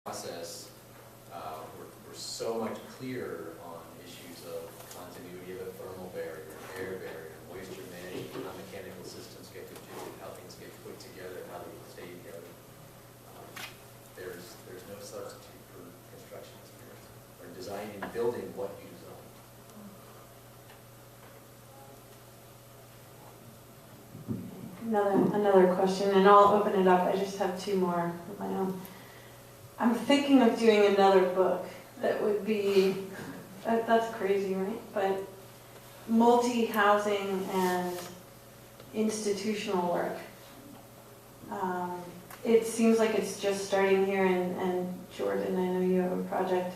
process, we're so much clearer on issues of continuity of a thermal barrier, air barrier, moisture management, how mechanical systems get configured, how things get put together, how they stay together. There's no substitute for construction experience or designing and building what you design. Another question, and I'll open it up. I just have two more of my own. I'm thinking of doing another book that would be, that's crazy, right? But multi-housing and institutional work. It seems like it's just starting here, and Jordan, I know you have a project.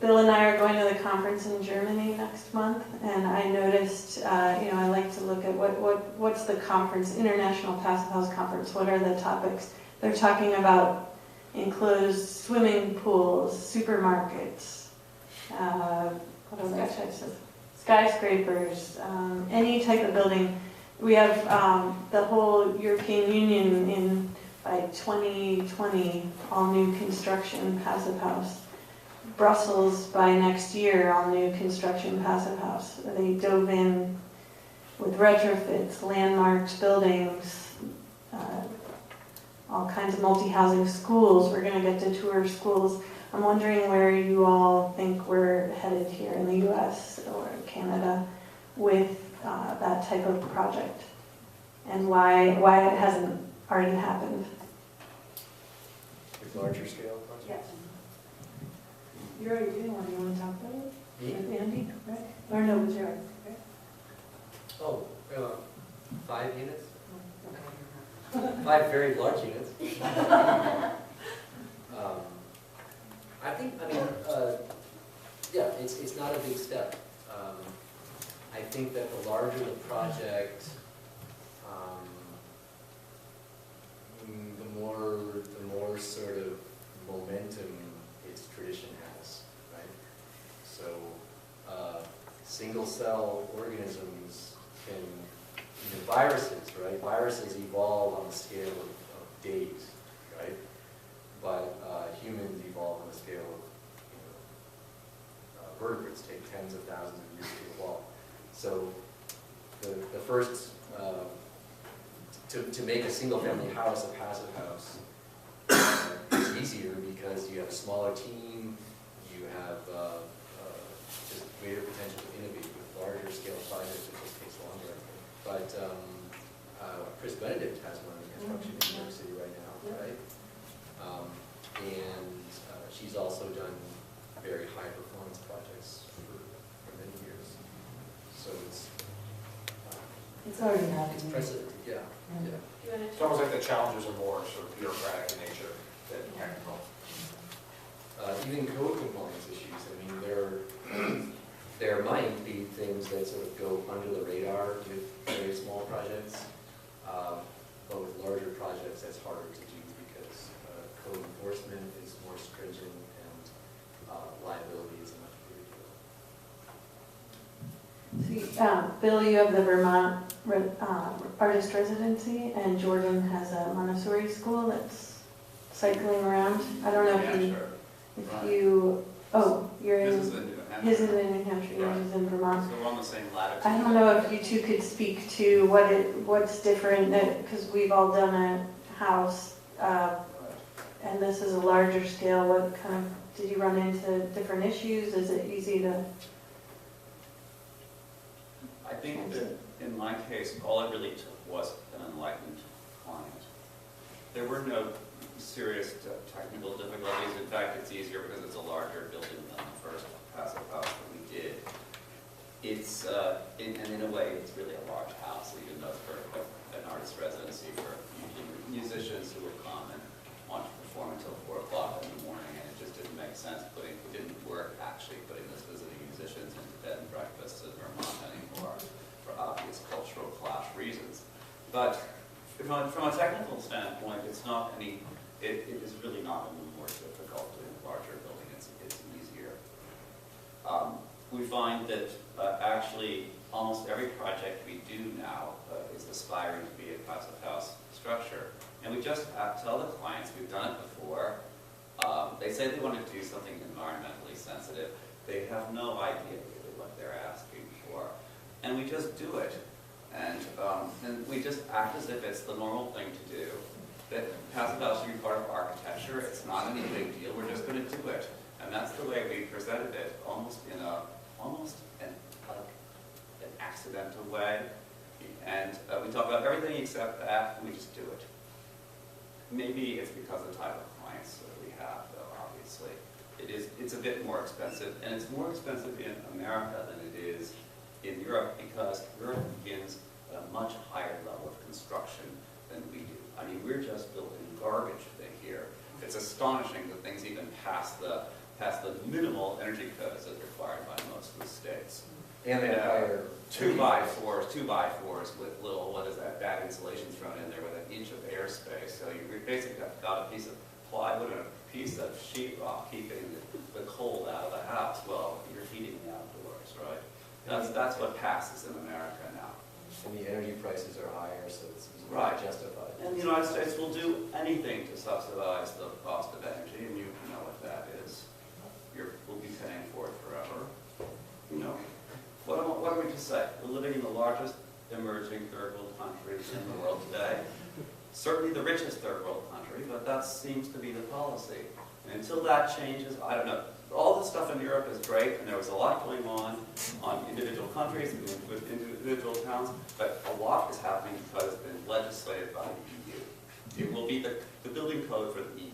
Bill and I are going to the conference in Germany next month, and I noticed, I like to look at what's the conference, International Passive House Conference, what are the topics? They're talking about enclosed swimming pools, supermarkets, what other types of skyscrapers, any type of building. We have the whole European Union by 2020, all new construction passive house. Brussels by next year, all new construction passive house. They dove in with retrofits, landmarked buildings, all kinds of multi-housing schools. We're going to get to tour schools. I'm wondering where you all think we're headed here in the US or Canada with that type of project, and why it hasn't already happened. With larger scale projects? Yes. You're already doing one. Do you want to talk about it? Me? With Andy, right? Or no, with Jared, right? Oh, 5 units? 5 very large units. It's not a big step. I think that the larger the project, the more sort of momentum its tradition has, right? So single cell organisms can, even viruses, right? Viruses evolve on the scale of days, right? But humans evolve on the scale of, vertebrates take tens of thousands of years to evolve. So the first, to make a single family house a passive house is easier because you have a smaller team, you have just greater potential to innovate. With larger scale projects, it just takes longer, I think. But Chris Benedict has one in construction in New York City right now, right? And she's also done very high performance projects for many years. So It's already happening. it's precedent, yeah. It's almost like the challenges are more sort of bureaucratic in nature than technical. Even code compliance issues, I mean, there might be things that sort of go under the radar with very small projects, but with larger projects that's harder to do because code enforcement is more stringent and liability is a much bigger deal. See, Bill, you have the Vermont Artist Residency, and Jordan has a Montessori school that's cycling around. I don't know if you, oh, you're in, his is in New Hampshire, yours is in Vermont. So we're on the same latitude. I don't know if you two could speak to what's different, because we've all done a house, and this is a larger scale. What kind of, did you run into different issues? Is it easy to? I think that in my case, all it really took was an enlightened client. There were no serious technical difficulties. In fact, it's easier because it's a larger building than the first passive house that we did. It's, and in a way, it's really a large house, even though it's for an artist residency for musicians who would come and want to perform until 4 o'clock in the morning, and it just didn't make sense it didn't work actually putting those visiting musicians into bed and breakfasts in Vermont anymore for obvious cultural clash reasons. But from a technical standpoint, it's not any, it is really not any more difficult in a larger building. It's easier. We find that actually almost every project we do now is aspiring to be a passive house structure. And we just have to tell the clients, we've done it before, they say they want to do something environmentally sensitive. They have no idea really what they're asking for. And we just do it. And we just act as if it's the normal thing to do. That passive house should be part of architecture. It's not any big deal. We're just going to do it. And that's the way we presented it, almost an accidental way. And we talk about everything except that, and we just do it. Maybe it's because of the type of clients that we have, though, obviously. It's a bit more expensive, and it's more expensive in America than it is in Europe, because Europe begins at a much higher level of construction than we do. I mean, we're just building garbage here. It's astonishing that things even pass the minimal energy codes as required by most of the states. And they hire 2x4s with little, what is that, bad insulation thrown in there with an inch of airspace. So you basically got a piece of plywood and a piece of sheetrock keeping the cold out of the house. Well, you're heating the outdoors, right? That's what passes in America now. And the energy prices are higher, so it's Right. justified. And the United States will do anything to subsidize the cost of energy, and you know what that is. We'll be paying for it forever. You know, what am I to say? We're living in the largest emerging third world country in the world today. Certainly the richest third world country, but that seems to be the policy. And until that changes, I don't know. All this stuff in Europe is great, and there was a lot going on individual countries and with individual towns, but a lot is happening because it's been legislated by the EU. It will be the building code for the EU.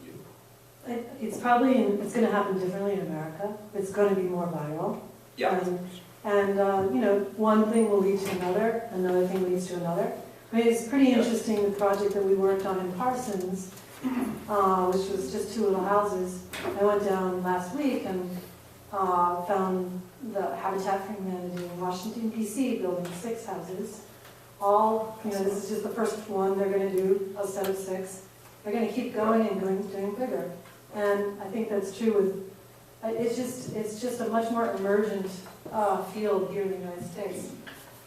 It's going to happen differently in America. It's going to be more viral. Yeah. You know, one thing will lead to another thing leads to another. I mean, it's pretty interesting, the project that we worked on in Parsons, which was just 2 little houses. I went down last week and found the Habitat for Humanity in Washington, D.C. building 6 houses. All, you know, this is just the first one they're going to do, a set of 6. They're going to keep going and doing bigger. And I think that's true with, it's just a much more emergent field here in the United States.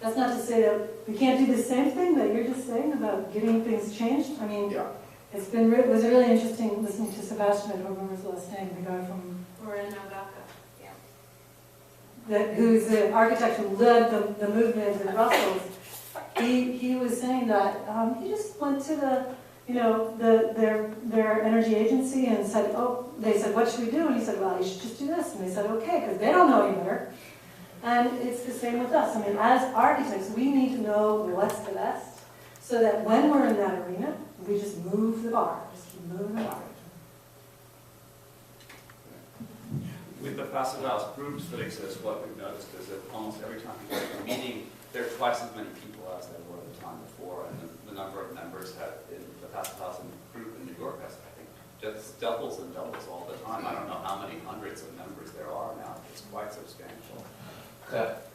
That's not to say that we can't do the same thing that you're just saying about getting things changed. I mean, Yeah. it was really interesting listening to Sebastian, I don't remember his last name, the guy from, who's the architect who led the movement in Brussels. He was saying that he just went to their energy agency and said, they said, what should we do? And he said, well, you should just do this. And they said, okay, because they don't know any better. And it's the same with us. I mean, as architects, we need to know what's the best, so that when we're in that arena, we just move the bar, just keep moving the bar. With the passive house groups that exist, what we've noticed is that almost every time we go to a meeting, there are twice as many people as there were the time before, and the number of members in the passive house group in New York has, I think, just doubles and doubles all the time. I don't know how many hundreds of members there are now. It's quite substantial.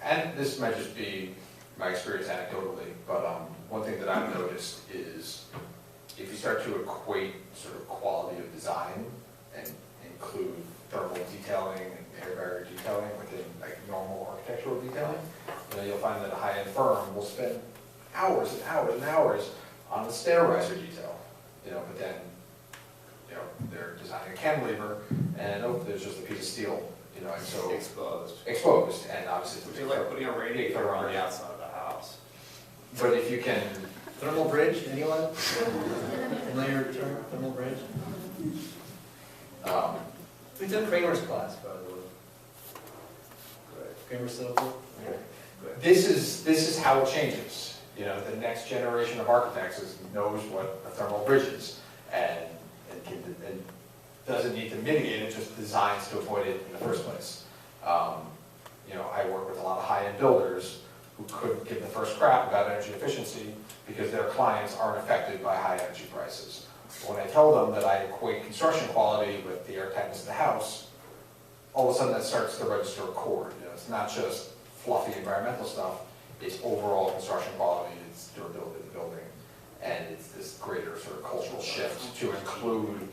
And this might just be my experience anecdotally, but one thing that I've noticed is if you start to equate sort of quality of design and include thermal detailing and air barrier detailing within like normal architectural detailing, you'll find that a high-end firm will spend hours and hours and hours on the stair riser detail, but then they're designing a cantilever and there's just a piece of steel, and so exposed, and obviously Would you like putting a radiator on the outside of the house? But if you can, Thermal bridge, anyone? Familiar term, thermal bridge? We took Kramer's class, by the way. Kramer Silver? this is how it changes. The next generation of architects knows what a thermal bridge is, and doesn't need to mitigate it, just designs to avoid it in the first place. I work with a lot of high-end builders who couldn't give the first crap about energy efficiency because their clients aren't affected by high energy prices. When I tell them that I equate construction quality with the airtightness of the house, all of a sudden that starts to register a chord. It's not just fluffy environmental stuff, it's overall construction quality, it's durability of the building, and it's this greater sort of cultural shift to include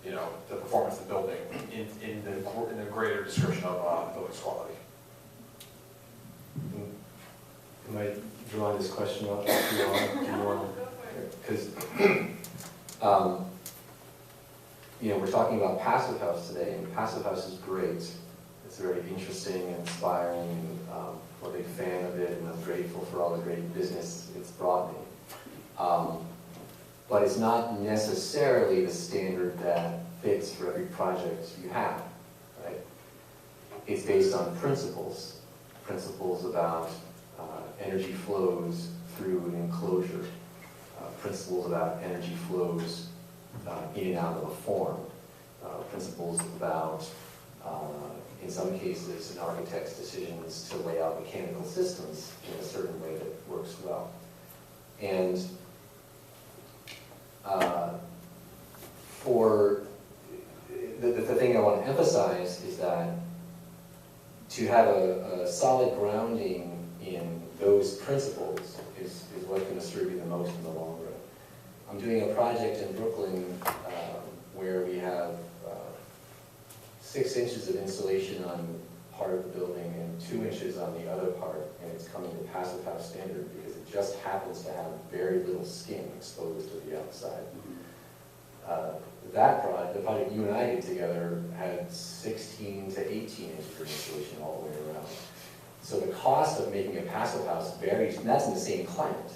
the performance of the building in the greater description of building's quality. I might draw this question out if you want, because You know, we're talking about Passive House today, and Passive House is great. It's very interesting and inspiring, and I'm a big fan of it, and I'm grateful for all the great business it's brought me. But it's not necessarily the standard that fits for every project you have, right? It's based on principles about energy flows through an enclosure, principles about energy flows in and out of a form, principles about, in some cases, an architect's decisions to lay out mechanical systems in a certain way that works well. And for the thing I want to emphasize is that to have a solid grounding in those principles is what's going to serve you the most in the long run. I'm doing a project in Brooklyn where we have 6 inches of insulation on part of the building and 2 inches on the other part, and it's coming to Passive House standard because it just happens to have very little skin exposed to the outside. The project you and I did together had 16 to 18 inches of insulation all the way around. So the cost of making a Passive House varies, and that's in the same climate,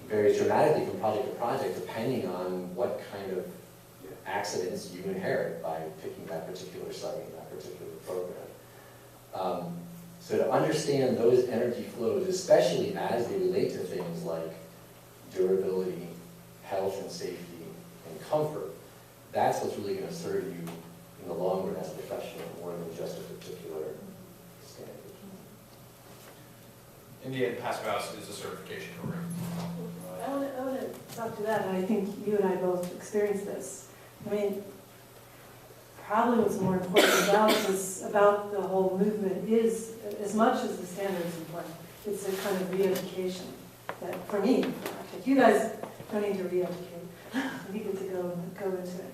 varies dramatically from project to project depending on what kind of accidents you inherit by picking that particular site and that particular program. So to understand those energy flows, especially as they relate to things like durability, health and safety, and comfort, that's what's really going to serve you in the long run as a professional, more than just a particular standard. In the end, Passive House is a certification program. I want to talk to that, and I think you and I both experienced this. I mean, probably what's more important about the whole movement is, as much as the standard is important, it's a kind of re-education that, for me, you guys don't need to re-educate. You get to go into it.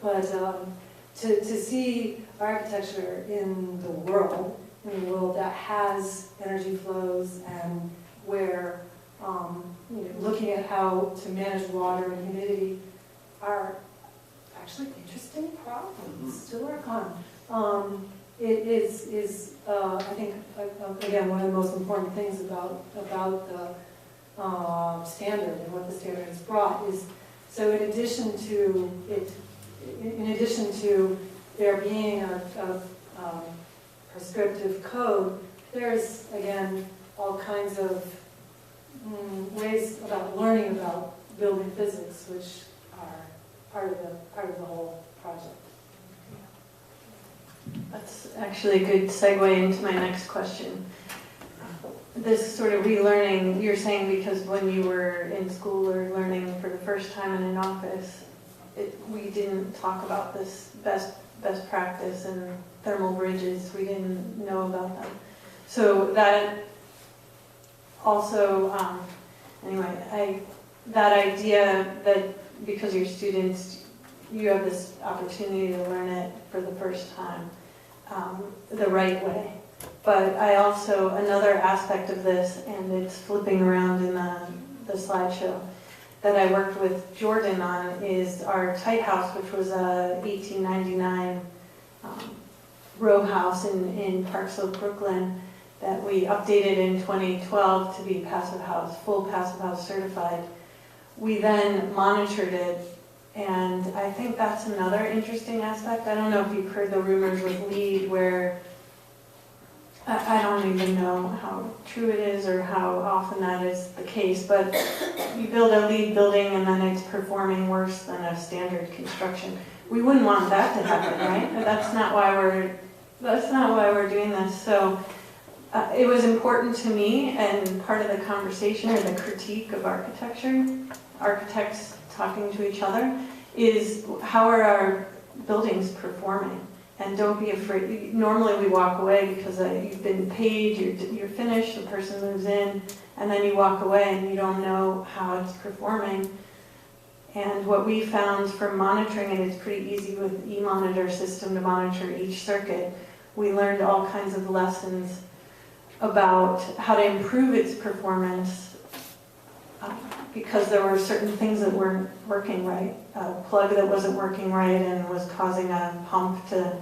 But to see architecture in the world that has energy flows and where looking at how to manage water and humidity are actually interesting problems to work on. It is I think, again, one of the most important things about the standard and what the standard has brought is, so in addition to there being a prescriptive code, there's, again, all kinds of ways about learning about building physics, which are part of the whole project. That's actually a good segue into my next question. This sort of relearning, you're saying because when you were in school or learning for the first time in an office, we didn't talk about this best practice and thermal bridges. We didn't know about them. So that also, that idea that because you're students, you have this opportunity to learn it for the first time the right way. But I also, another aspect of this, and it's flipping around in the slideshow, that I worked with Jordan on is our Tight House, which was a 1899 row house in Park Slope, Brooklyn, that we updated in 2012 to be Passive House, full Passive House certified. We then monitored it, and I think that's another interesting aspect. I don't know if you've heard the rumors with LEED where I don't even know how true it is or how often that is the case, but you build a LEED building and then it's performing worse than a standard construction. We wouldn't want that to happen, right? But that's not why we're doing this. So it was important to me, and part of the conversation or the critique of architecture, architects talking to each other, is how are our buildings performing? And don't be afraid. Normally we walk away because you've been paid, you're finished, the person moves in, and then you walk away and you don't know how it's performing. And what we found from monitoring it, it's pretty easy with e-monitor system to monitor each circuit. We learned all kinds of lessons about how to improve its performance because there were certain things that weren't working right. A plug that wasn't working right and was causing a pump to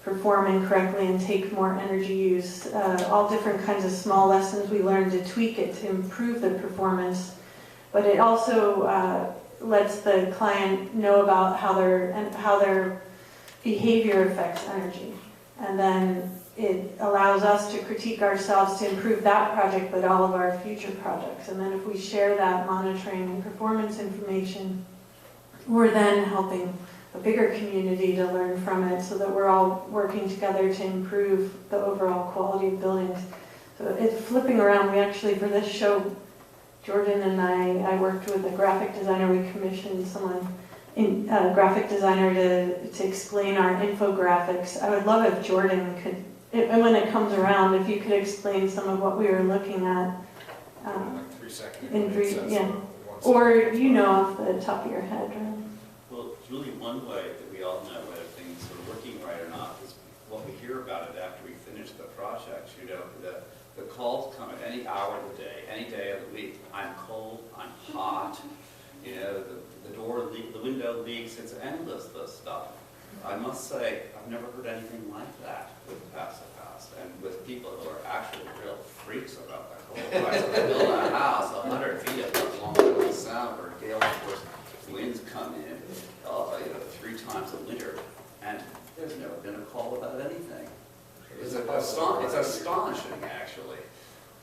perform incorrectly and take more energy use. All different kinds of small lessons we learned to tweak it to improve the performance. But it also lets the client know about how their behavior affects energy. And then it allows us to critique ourselves to improve that project, but all of our future projects. And then if we share that monitoring and performance information, we're then helping a bigger community to learn from it so that we're all working together to improve the overall quality of buildings. So it's flipping around. We actually, for this show, Jordan and I worked with a graphic designer. We commissioned someone, a graphic designer, to explain our infographics. I would love if Jordan could, and when it comes around, if you could explain some of what we were looking at. Like 3 seconds. In brief, yeah. Or you know off the top of your head, right? Well, it's really one way that we all know whether things are working right or not is what we hear about it after we finish the project. You know, the calls come at any hour of the day, any day of the week. I'm cold, I'm hot, you know, the window leaks, it's endless, this stuff. I must say, I've never heard anything like that with Passive House and with people who are actually real freaks about the cold. Right? So they build a house 100 feet above long sound or gale force winds come in, 3 times a winter, and there's never been a call about anything. It's astonishing, actually.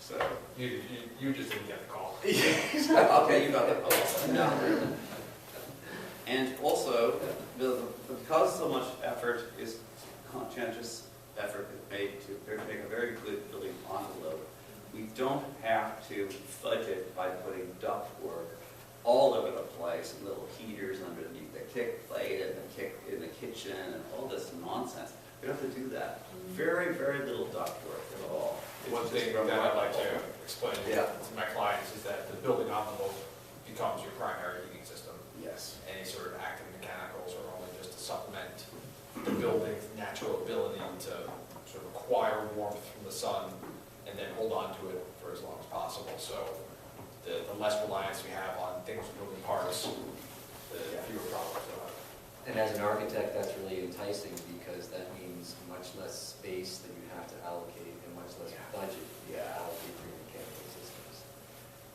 So You just didn't get the call. okay, you got the call. No, really. And also, because so much effort is conscientious effort is made to make a very good building envelope, we don't have to fudge it by putting ductwork all over the place, and little heaters underneath the kick plate and the kick in the kitchen and all this nonsense. We don't have to do that. Very, very little ductwork at all. One thing that I'd like to explain to my clients is that the building envelope becomes your primary heating system. Yes. Any sort of active mechanicals are only just to supplement the building's natural ability to sort of acquire warmth from the sun and then hold on to it for as long as possible. So the less reliance we have on things with moving parts, the fewer problems we'll have. And as an architect, that's really enticing because that means much less space that you have to allocate and much less budget you have to allocate for your mechanical systems.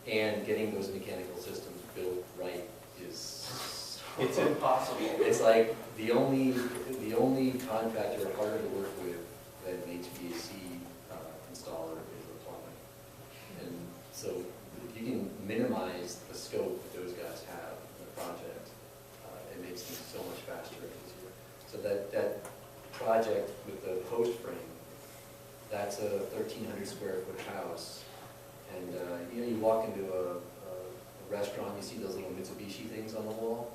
And getting those mechanical systems built right is It's impossible. It's like the only contractor harder to work with than an HVAC installer is a plumber. And so if you can minimize the scope that those guys have in the project, it makes things so much faster and easier. So that project with the post frame, that's a 1,300 square foot house. And you walk into a restaurant, you see those little Mitsubishi things on the wall,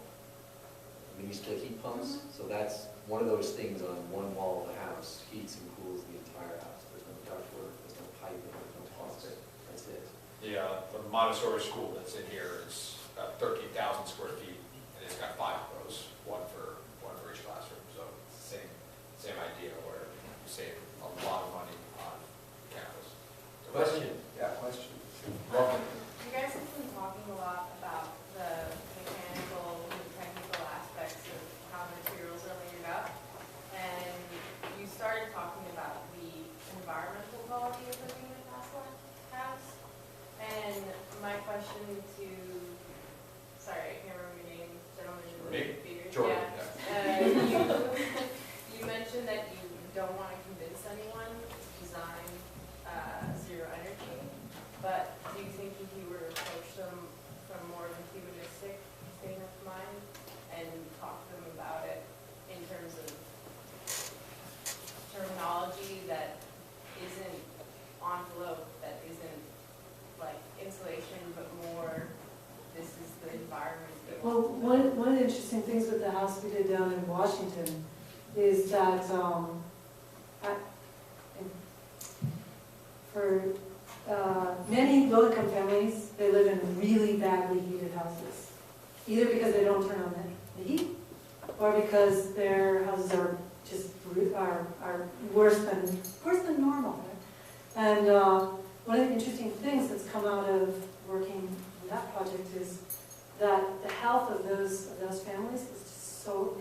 mini split heat pumps. So that's one of those things on one wall of the house, heats and cools the entire house. There's no ductwork, there's no piping, there's no faucet. That's it. The Montessori school that's in here is about 13,000 square feet, and it's got 5 of those, one for each classroom. So it's the same idea where you save a lot of money on campus. Question? Yeah, question. Robin? You guys have been talking a lot about the mechanical and technical aspects of how materials are layered up, and you started talking about the environmental quality of living in a house. And my question to, sorry, I can't remember your name, gentleman in the beard. Jordan. Yeah. You mentioned that you don't want to convince anyone to design zero energy, but do you think if you were to approach them from more of a humanistic state of mind and talk to them about it in terms of terminology that isn't envelope, that isn't like insulation, but more this is the environment that Well, one of the interesting things with the house we did down in Washington is that for many low-income families, they live in really badly heated houses, either because they don't turn on the heat, or because their houses are just are worse than normal. Right? And one of the interesting things that's come out of working from that project is that the health of those families is just so,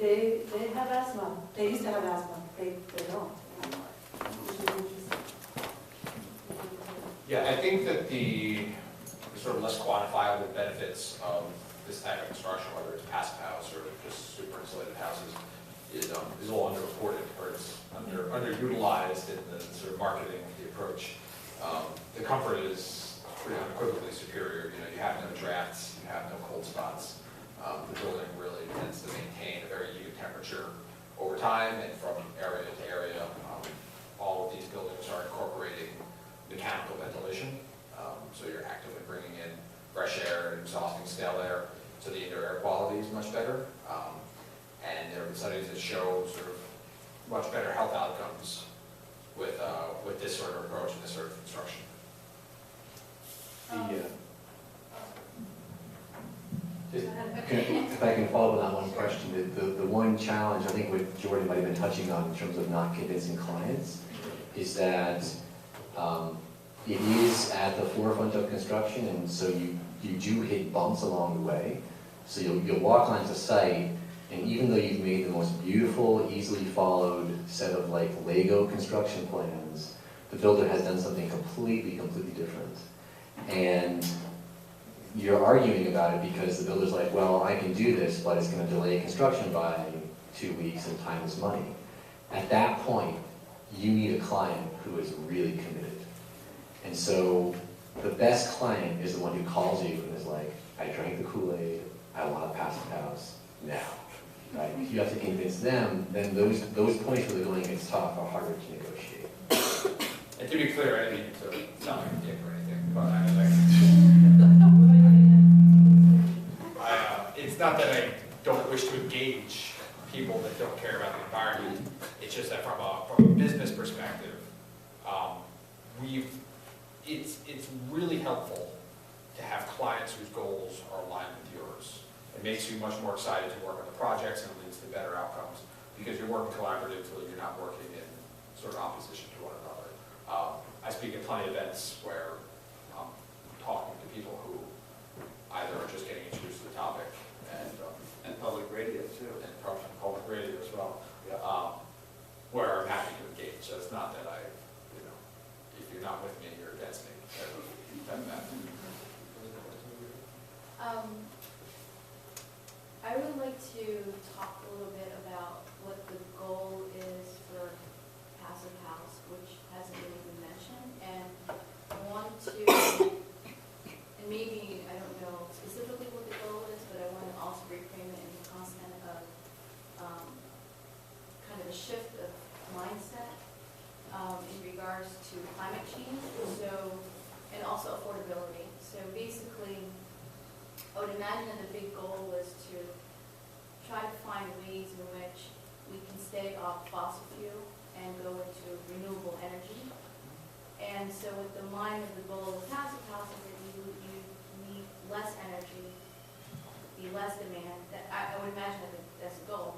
they have asthma. They used to have asthma. They don't anymore, which is interesting. Yeah, I think that the sort of less quantifiable benefits of this type of construction, whether it's passive house or just super insulated houses, is a little underreported, or it's underutilized in the sort of marketing, the approach. The comfort is pretty unequivocally superior. You know, you have no drafts, you have no cold spots. The building really tends to maintain a very even temperature over time and from area to area. All of these buildings are incorporating mechanical ventilation, so you're actively bringing in fresh air and exhausting stale air, so the indoor air quality is much better. And there have been studies that show sort of much better health outcomes with this sort of approach and this sort of construction. If I can follow up on that one question, the one challenge, I think what Jordan might have been touching on in terms of not convincing clients, is that it is at the forefront of construction, and so you do hit bumps along the way. So you'll walk onto site, and even though you've made the most beautiful, easily followed set of like Lego construction plans, the builder has done something completely different. And you're arguing about it because the builder's like, well, I can do this, but it's going to delay construction by 2 weeks and time is money. At that point, you need a client who is really committed. And so the best client is the one who calls you and is like, I drank the Kool-Aid, I want a passive house now. Right? If you have to convince them, then those points where the going gets tough are harder to negotiate. And to be clear, I didn't mean to sound like a dick or anything, but it's not that I don't wish to engage people that don't care about the environment. It's just that from a business perspective, it's really helpful to have clients whose goals are aligned with yours. It makes you much more excited to work on the projects and it leads to better outcomes because you're working collaboratively, you're not working in sort of opposition to one another. I speak at plenty of events where I'm talking to people who either are just getting introduced to the topic And public radio too. and public radio as well, where I'm happy to engage. So it's not that if you're not with me, you're against me. I would like to talk a little bit about what the goal is for Passive House, which hasn't really been mentioned, and I want to, and maybe, I don't know specifically what the goal is, but I want to also reframe it in the concept of kind of a shift of mindset in regards to climate change, and also affordability. So basically, I would imagine that the big goal was to try to find ways in which we can stay off fossil fuel and go into renewable energy. And so with the mind of the goal of Passive House is that you need less energy, be less demand. That I would imagine that that's a goal.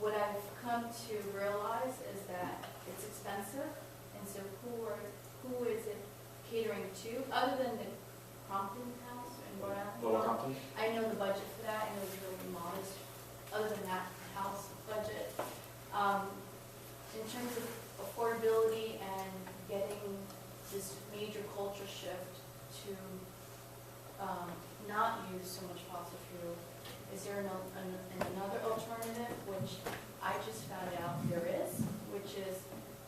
What I've come to realize is that it's expensive, and so who is it catering to, other than the Compton House in Rhode Island? Lower Compton? I know the budget for that, and it was really modest, other than that house budget. In terms of affordability and getting this major culture shift to not use so much fossil fuel, is there another alternative, which I just found out there is, which is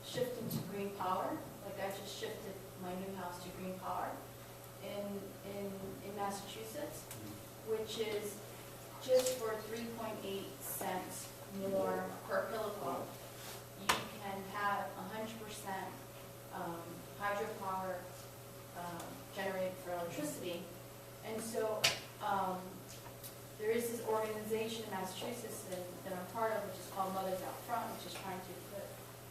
shifting to green power. Like I just shifted my new house to green power in Massachusetts, which is just for 3.8 cents more per kilowatt. You can have 100% hydropower generated for electricity. And so there is this organization in Massachusetts that I'm part of, which is called Mothers Out Front, which is trying to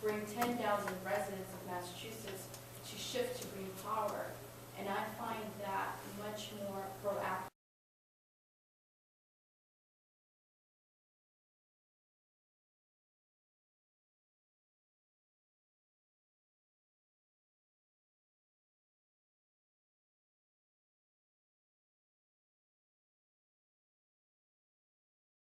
bring 10,000 residents of Massachusetts to shift to green power. And I find that much more proactive.